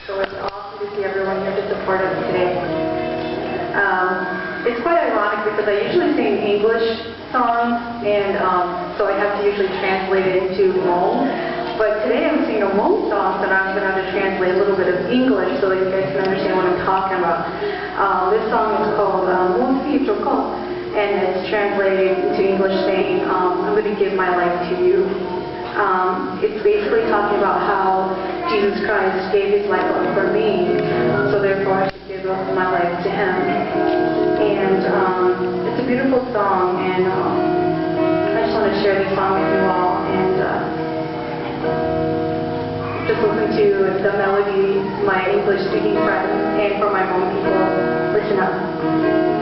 So it's awesome to see everyone here to support us today. It's quite ironic because I usually sing English songs, and so I have to usually translate it into Hmong. But today I'm singing a Hmong song, so I'm going to have to translate a little bit of English so that you guys can understand what I'm talking about. This song is called Mon Fils Chocon, and it's translated into English saying, I'm going to give my life to you. It's basically talking about how Jesus Christ gave his life up for me, so therefore I should give up my life to him. And it's a beautiful song, and I just want to share this song with you all, and just listen to the melody, my English speaking friends, and for my Hmong people, listen up.